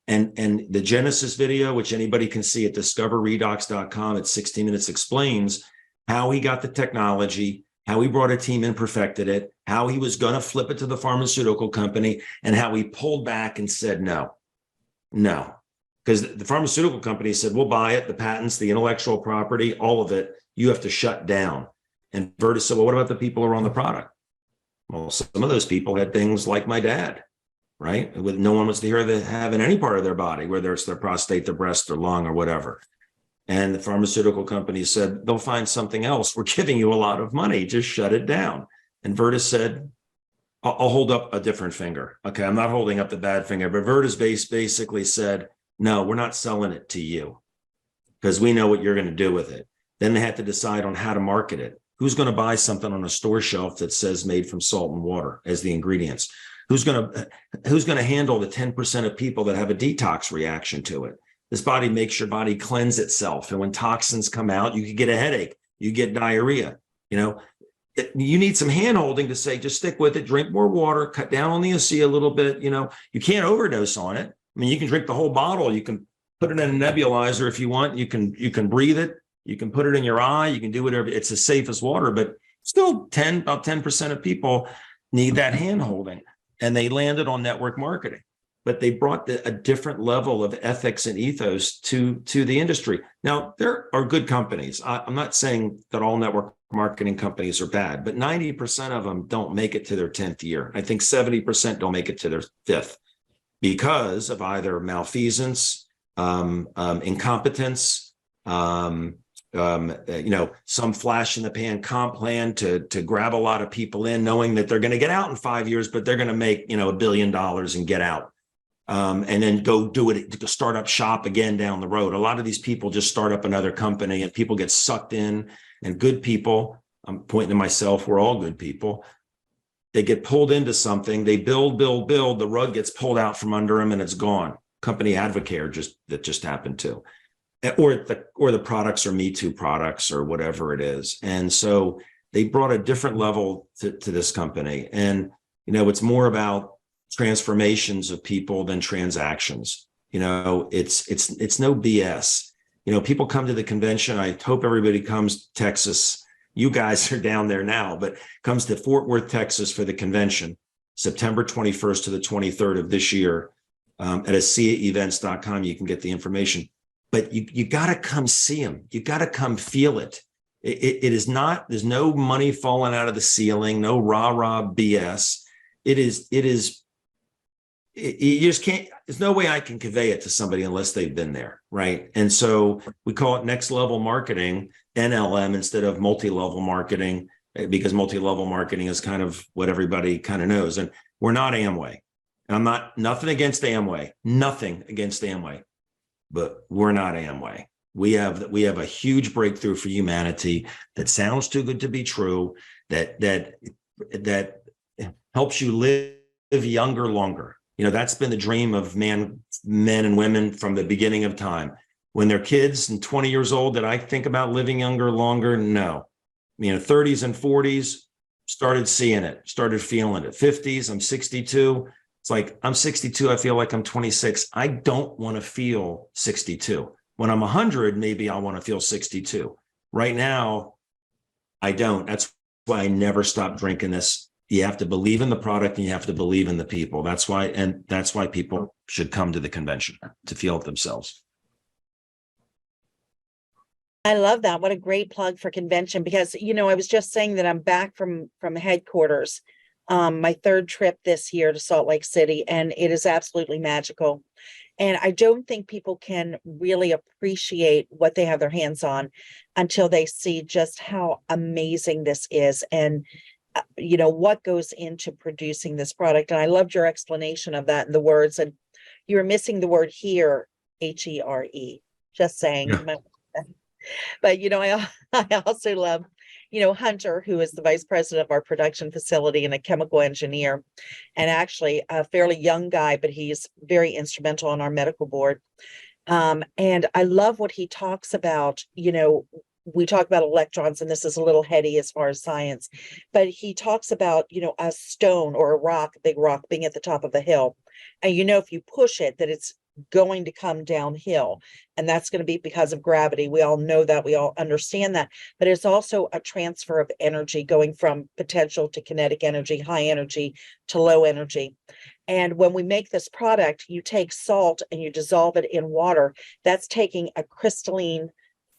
And the Genesis video, which anybody can see at discoverredox.com at 60 minutes, explains how he got the technology, how he brought a team and perfected it, how he was going to flip it to the pharmaceutical company, and how he pulled back and said, no. Because the pharmaceutical company said, we'll buy it, the patents, the intellectual property, all of it, you have to shut down. And Vertus said, well, what about the people who are on the product? Well, some of those people had things like my dad, right? No one wants to hear they have in any part of their body, whether it's their prostate, their breast, their lung, or whatever. And the pharmaceutical company said, they'll find something else. We're giving you a lot of money. Just shut it down. And Vertus said, I'll hold up a different finger. Okay, I'm not holding up the bad finger, but Vertus basically said, no, we're not selling it to you because we know what you're going to do with it. Then they had to decide on how to market it. Who's going to buy something on a store shelf that says made from salt and water as the ingredients? Who's going to handle the 10% of people that have a detox reaction to it? This body makes your body cleanse itself. And when toxins come out, you could get a headache, you get diarrhea. You need some hand holding to say, just stick with it, drink more water, cut down on the Asea a little bit. You can't overdose on it. I mean, you can drink the whole bottle. You can put it in a nebulizer if you want. You can breathe it. You can put it in your eye. You can do whatever. It's as safe as water, but still about 10% of people need that hand holding. And they landed on network marketing, but they brought a different level of ethics and ethos to the industry. Now, there are good companies. I'm not saying that all network marketing companies are bad, but 90% of them don't make it to their 10th year. I think 70% don't make it to their 5th because of either malfeasance, incompetence, some flash in the pan comp plan to grab a lot of people in, knowing that they're going to get out in 5 years, but they're going to make, $1 billion and get out. And then go do it, start up shop again down the road. A lot of these people just start up another company and people get sucked in, and good people, I'm pointing to myself, we're all good people. They get pulled into something, they build, the rug gets pulled out from under them and it's gone. Company Advocare that just happened to. Or the products are Me Too products or whatever it is. And so they brought a different level to this company. And, it's more about transformations of people than transactions. It's no BS. People come to the convention. I hope everybody comes to Texas. You guys are down there now, but comes to Fort Worth, Texas for the convention, September 21st to the 23rd of this year. At AseaEvents.com, you can get the information. but you got to come see them. You got to come feel it. It is not, there's no money falling out of the ceiling, no rah BS. You just can't, there's no way I can convey it to somebody unless they've been there, right? And so we call it next level marketing, NLM, instead of multi-level marketing, because multi-level marketing is kind of what everybody kind of knows. And we're not Amway. And nothing against Amway, but we're not Amway. We have a huge breakthrough for humanity that sounds too good to be true, that helps you live younger, longer. You know, that's been the dream of men and women from the beginning of time. When they're kids and 20 years old, did I think about living younger, longer? No. 30s and 40s, started seeing it, started feeling it. 50s, I'm 62. It's like, I'm 62. I feel like I'm 26. I don't want to feel 62. When I'm 100, maybe I'll want to feel 62. Right now, I don't. That's why I never stop drinking this. You have to believe in the product and you have to believe in the people. That's why people should come to the convention to feel it themselves. I love that. What a great plug for convention, because, I was just saying that I'm back from headquarters, my third trip this year to Salt Lake City, and it is absolutely magical. And I don't think people can really appreciate what they have their hands on until they see just how amazing this is and, what goes into producing this product. And I loved your explanation of that in the words, and you were missing the word here, HERE, just saying. Yeah. But, I also love, Hunter, who is the vice president of our production facility and a chemical engineer, and actually a fairly young guy, but he's very instrumental on our medical board. And I love what he talks about. We talk about electrons, and this is a little heady as far as science, but he talks about, a stone or a rock, big rock being at the top of a hill. And, if you push it, that it's going to come downhill, and that's going to be because of gravity. We all know that, we all understand that, but it's also a transfer of energy going from potential to kinetic energy, high energy to low energy. And when we make this product, you take salt and you dissolve it in water. That's taking a crystalline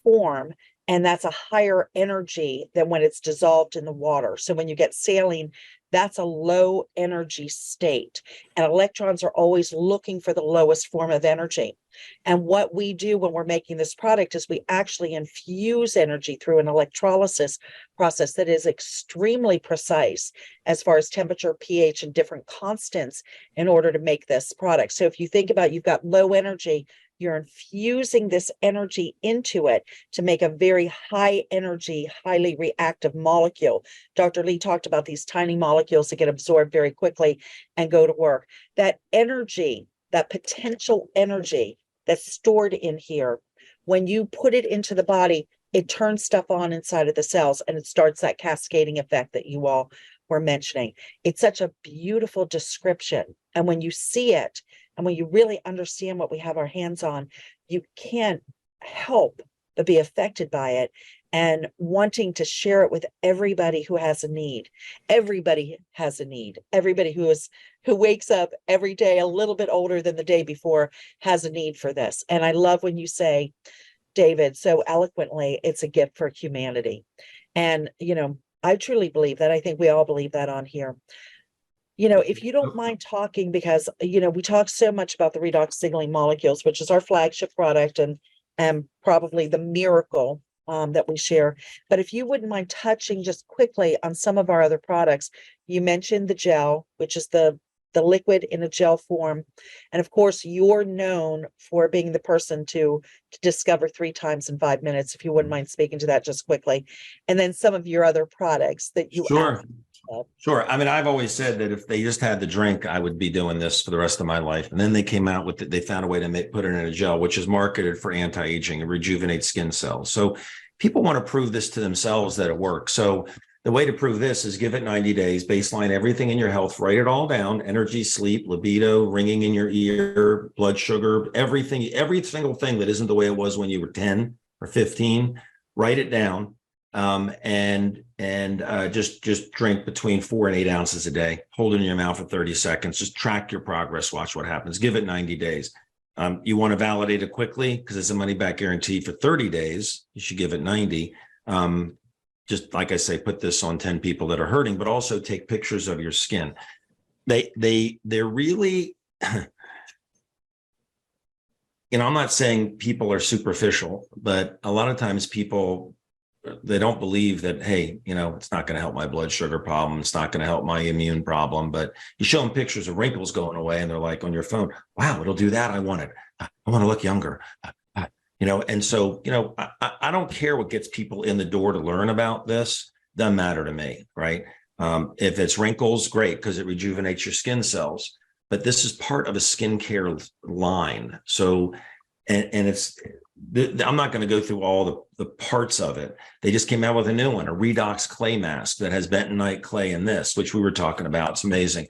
form, and that's a higher energy than when it's dissolved in the water. So when you get saline, that's a low energy state. And electrons are always looking for the lowest form of energy. And what we do when we're making this product is we actually infuse energy through an electrolysis process that is extremely precise as far as temperature, pH, and different constants in order to make this product. So if you think about, you've got low energy, you're infusing this energy into it to make a very high energy, highly reactive molecule. Dr. Lee talked about these tiny molecules that get absorbed very quickly and go to work. That energy, that potential energy that's stored in here, when you put it into the body, it turns stuff on inside of the cells, and it starts that cascading effect that you all were mentioning. It's such a beautiful description. And when you see it, and when you really understand what we have our hands on, you can't help but be affected by it and wanting to share it with everybody who has a need. Everybody has a need. Everybody who wakes up every day a little bit older than the day before has a need for this. And I love when you say, David, so eloquently, it's a gift for humanity. And, I truly believe that. I think we all believe that on here. If you don't mind talking, because, we talk so much about the redox signaling molecules, which is our flagship product and probably the miracle that we share. But if you wouldn't mind touching just quickly on some of our other products, you mentioned the gel, which is the liquid in a gel form. And of course, you're known for being the person to discover 3 times in 5 minutes, if you wouldn't mind speaking to that just quickly. And then some of your other products that you Sure. I mean, I've always said that if they just had the drink, I would be doing this for the rest of my life. And then they came out with they found a way to put it in a gel, which is marketed for anti-aging and rejuvenate skin cells. So people want to prove this to themselves that it works. So the way to prove this is give it 90 days, baseline everything in your health, write it all down: energy, sleep, libido, ringing in your ear, blood sugar, everything, every single thing that isn't the way it was when you were 10 or 15, write it down. Just drink between 4 and 8 ounces a day. Hold it in your mouth for 30 seconds. Just track your progress. Watch what happens. Give it 90 days. You want to validate it quickly because it's a money back guarantee for 30 days. You should give it 90. Just like I say, put this on 10 people that are hurting, but also take pictures of your skin. They're really, I'm not saying people are superficial, but a lot of times people, they don't believe that, hey, it's not going to help my blood sugar problem. It's not going to help my immune problem. But you show them pictures of wrinkles going away and they're like on your phone, wow, it'll do that. I want it. I want to look younger. And so, I don't care what gets people in the door to learn about this. Doesn't matter to me, right? If it's wrinkles, great, because it rejuvenates your skin cells. But this is part of a skincare line. So, and it's, I'm not going to go through all the parts of it. They just came out with a new one, a Redox clay mask that has bentonite clay in this, which we were talking about. It's amazing.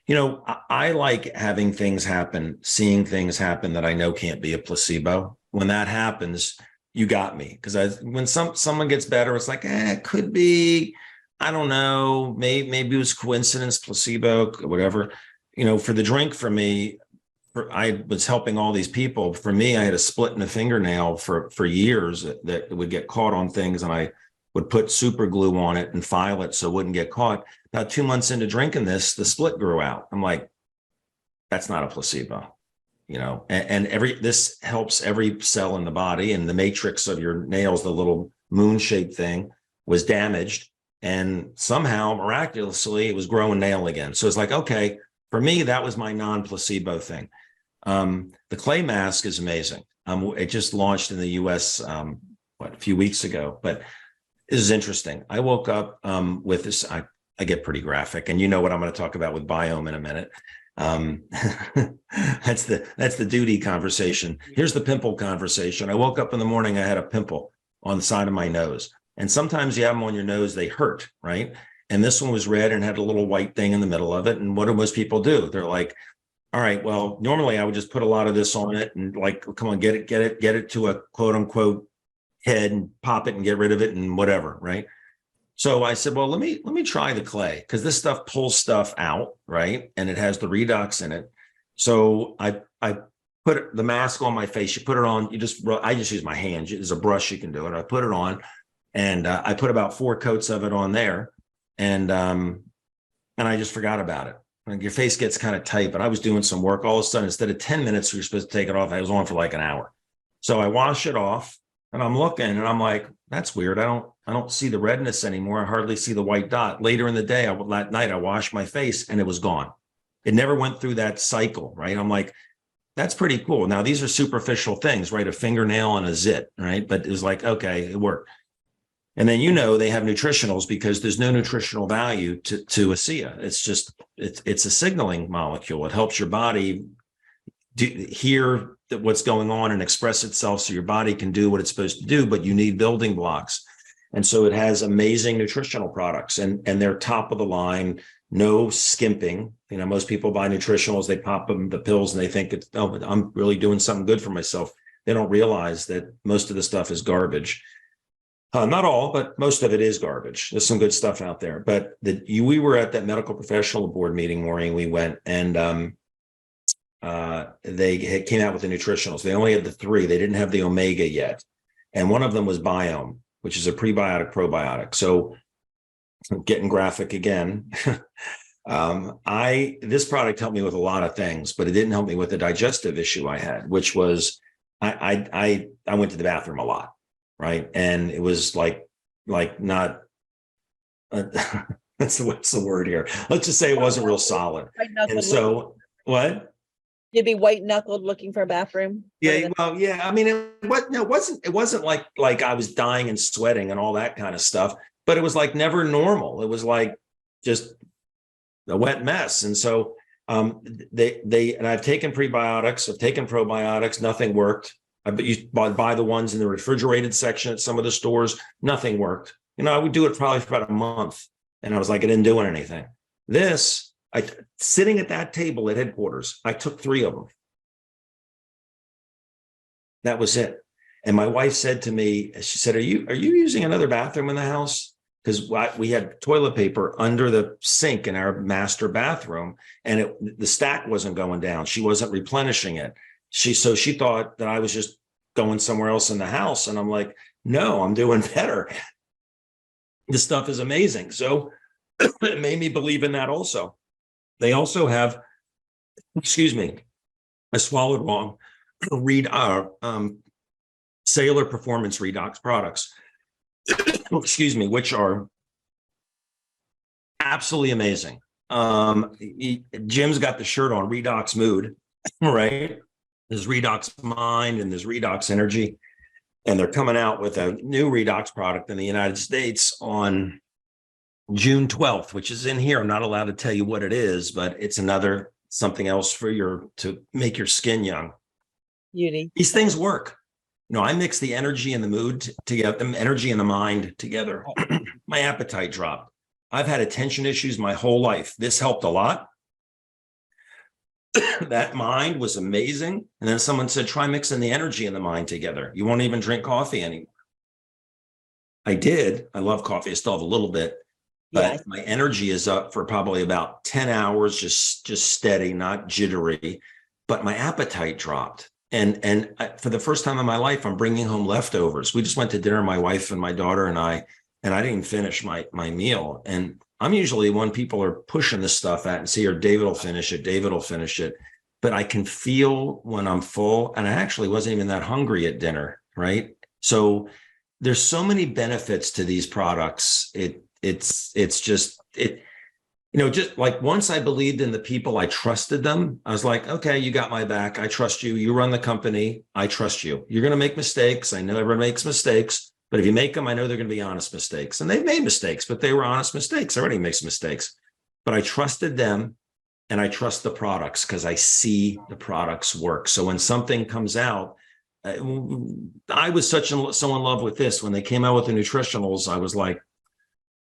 I like having things happen, seeing things happen that I know can't be a placebo. When that happens, you got me. Because when someone gets better, it's like, it could be, I don't know, maybe it was coincidence, placebo, whatever. For the drink, for me, I was helping all these people. For me, I had a split in the fingernail for years that would get caught on things, and I would put super glue on it and file it so it wouldn't get caught. About 2 months into drinking this, the split grew out. I'm like, that's not a placebo. And this helps every cell in the body, and the matrix of your nails, the little moon-shaped thing, was damaged, and somehow miraculously it was growing nail again. So it's like, okay, for me, that was my non-placebo thing. The clay mask is amazing. It just launched in the US a few weeks ago, but this is interesting. I woke up with this. I get pretty graphic, and you know what I'm going to talk about with biome in a minute. That's the duty conversation. Here's the pimple conversation. I woke up in the morning, I had a pimple on the side of my nose. And sometimes you have them on your nose, they hurt, right? And this one was red and had a little white thing in the middle of it. And what do most people do? They're like, all right, well, normally I would just put a lot of this on it and like, come on, get it to a quote unquote head and pop it and get rid of it and whatever, right? So I said, well, let me try the clay, because this stuff pulls stuff out, right? And it has the Redox in it. So I put the mask on my face. You put it on, I just use my hand. There's a brush you can do it. I put it on, and I put about 4 coats of it on there, and I just forgot about it. Like, your face gets kind of tight, but I was doing some work. All of a sudden, instead of 10 minutes, you're supposed to take it off, I was on for like an hour. So I wash it off, and I'm looking, and I'm like, that's weird. I don't see the redness anymore. I hardly see the white dot. Later in the day, that night, I washed my face and it was gone. It never went through that cycle, right? I'm like, that's pretty cool. Now, these are superficial things, right? A fingernail and a zit, right? But it was like, okay, it worked. And then, they have nutritionals, because there's no nutritional value to Asea. It's just, it's a signaling molecule. It helps your body hear what's going on and express itself so your body can do what it's supposed to do, but you need building blocks. And so it has amazing nutritional products, and they're top of the line, no skimping. Most people buy nutritionals, they pop them the pills and they think I'm really doing something good for myself. They don't realize that most of the stuff is garbage. Not all, but most of it is garbage. There's some good stuff out there. But we were at that medical professional board meeting, Maureen. We went, and they came out with the nutritionals. They only had the 3. They didn't have the omega yet. And one of them was Biome, which is a prebiotic probiotic. So I'm getting graphic again. This product helped me with a lot of things, but it didn't help me with the digestive issue I had, which was I went to the bathroom a lot, right? And it was like not what's the word here? Let's just say it wasn't real solid. And so what? You'd be white knuckled looking for a bathroom. Yeah, well, yeah. I mean, it wasn't like I was dying and sweating and all that kind of stuff, but it was like never normal. It was like just a wet mess. And so and I've taken prebiotics, I've taken probiotics, nothing worked. You buy the ones in the refrigerated section at some of the stores, nothing worked. I would do it probably for about a month, and I was like, it didn't do anything. Sitting at that table at headquarters, I took 3 of them. That was it. And my wife said to me, she said, are you using another bathroom in the house? Because we had toilet paper under the sink in our master bathroom, and the stack wasn't going down. She wasn't replenishing it. she thought that I was just going somewhere else in the house. And I'm like, no, I'm doing better. This stuff is amazing. So it made me believe in that also. They also have, excuse me, I swallowed wrong, cellular performance redox products, excuse me, which are absolutely amazing. Jim's got the shirt on, Redox Mood, right? There's Redox Mind and there's Redox Energy. And they're coming out with a new Redox product in the United States on June 12th, which is in here. I'm not allowed to tell you what it is, but it's another something else for to make your skin young. Beauty. These things work. You know, I mix the energy and the mood together, the energy and the mind together. My appetite dropped. I've had attention issues my whole life. This helped a lot. That mind was amazing. And then someone said, try mixing the energy and the mind together. You won't even drink coffee anymore. I did. I love coffee. I still have a little bit, but my energy is up for probably about 10 hours, just steady, not jittery, but my appetite dropped. And for the first time in my life, I'm bringing home leftovers. We just went to dinner, my wife and my daughter and I didn't finish my meal. And I'm usually when people are pushing this stuff at and see, or David will finish it. But I can feel when I'm full, and I actually wasn't even that hungry at dinner, right? So there's so many benefits to these products. It's just like once I believed in the people, I trusted them. I was like, okay, you got my back. I trust you. You run the company. I trust you. You're going to make mistakes. I know everyone makes mistakes. But if you make them, I know they're going to be honest mistakes. And they've made mistakes, but they were honest mistakes. Everybody makes mistakes. But I trusted them and I trust the products because I see the products work. So when something comes out, I was so in love with this. When they came out with the nutritionals, I was like,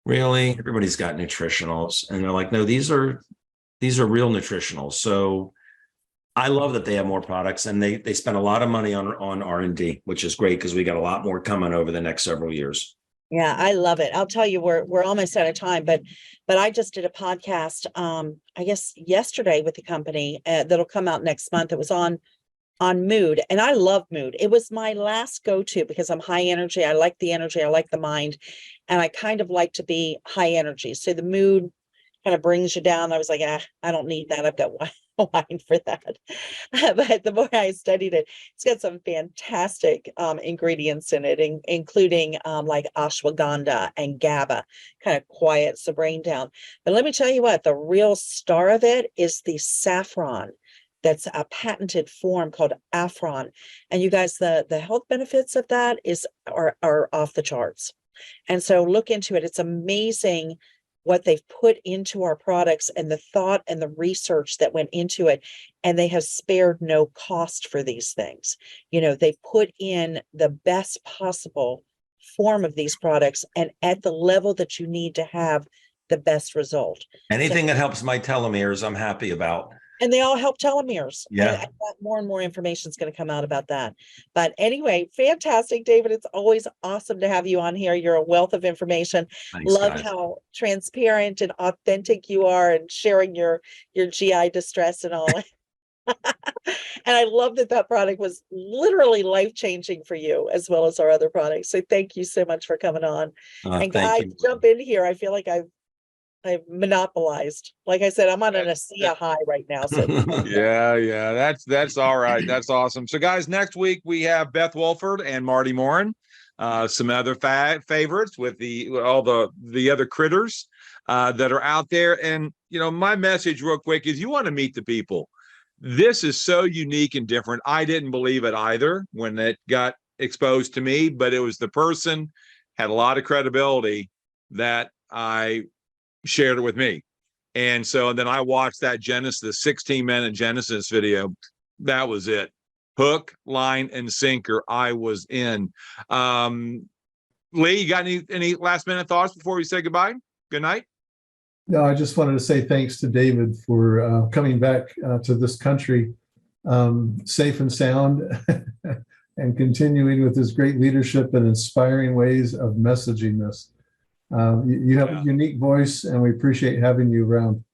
really? Everybody's got nutritionals. And they're like, no, these are real nutritionals. So I love that they have more products, and they spend a lot of money on R&D, which is great because we got a lot more coming over the next several years. Yeah, I love it. I'll tell you, we're almost out of time, but I just did a podcast, I guess yesterday with the company that'll come out next month. It was on mood, and I love mood. It was my last go-to because I'm high energy. I like the energy. I like the mind, and I kind of like to be high energy. So the mood kind of brings you down. I was like, I don't need that. I've got wine for that. But the more I studied it, it's got some fantastic ingredients in it, including like ashwagandha and GABA, kind of quiets the brain down. But let me tell you what, the real star of it is the saffron. That's a patented form called Afron. And you guys, the health benefits of that are off the charts. And so look into it. It's amazing what they've put into our products and the thought and the research that went into it. And they have spared no cost for these things. You know, they've put in the best possible form of these products and at the level that you need to have the best result. Anything that helps my telomeres, I'm happy about. And they all help telomeres. Yeah. And more and more information is going to come out about that. But anyway, fantastic, David. It's always awesome to have you on here. You're a wealth of information. Thanks, Love guys. how transparent and authentic you are and sharing your GI distress and all. And I love that product was literally life-changing for you as well as our other products. So thank you so much for coming on. And guys, jump in here. I feel like I've monopolized. Like I said, I'm on an Asea high right now. So Yeah. That's all right. That's awesome. So guys, next week we have Beth Wolford and Marty Morin, some other favorites with all the other critters that are out there. And my message real quick is you want to meet the people. This is so unique and different. I didn't believe it either when it got exposed to me, but it was the person had a lot of credibility that I shared it with me. And then I watched that Genesis, 16-minute Genesis video. That was it. Hook, line, and sinker. I was in. Lee, you got any last minute thoughts before we say goodbye? Good night. No, I just wanted to say thanks to David for coming back to this country safe and sound and continuing with his great leadership and inspiring ways of messaging this. You have a unique voice, and we appreciate having you around.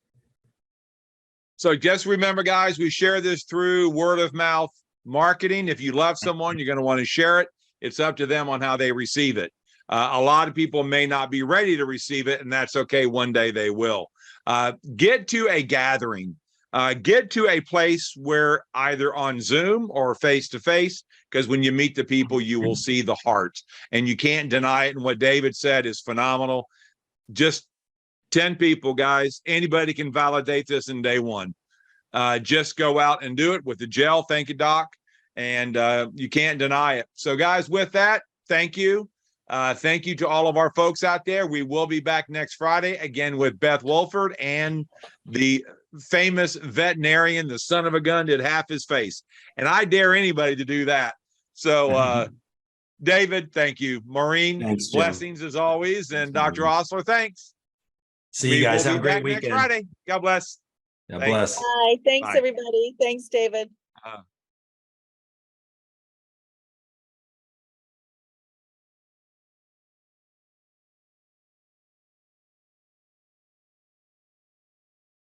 So just remember, guys, we share this through word of mouth marketing. If you love someone, you're going to want to share it. It's up to them on how they receive it. A lot of people may not be ready to receive it, and that's okay. One day they will. Get to a gathering. Get to a place where either on Zoom or face to face, because when you meet the people, you will see the heart, and you can't deny it. And what David said is phenomenal. Just 10 people, guys. Anybody can validate this in day one. Just go out and do it with the gel. Thank you, Doc. And you can't deny it. So, guys, with that, thank you. Thank you to all of our folks out there. We will be back next Friday again with Beth Wolford and the famous veterinarian, the son of a gun, did half his face. And I dare anybody to do that. So, David, thank you. Maureen, Thanks, Jim. blessings as always. And Thanks, Dr. Osler, thanks. See you guys. will Have a be great back next weekend. Friday. God bless. God Thanks. bless. Bye. Thanks, Bye. everybody. Thanks, David. Uh,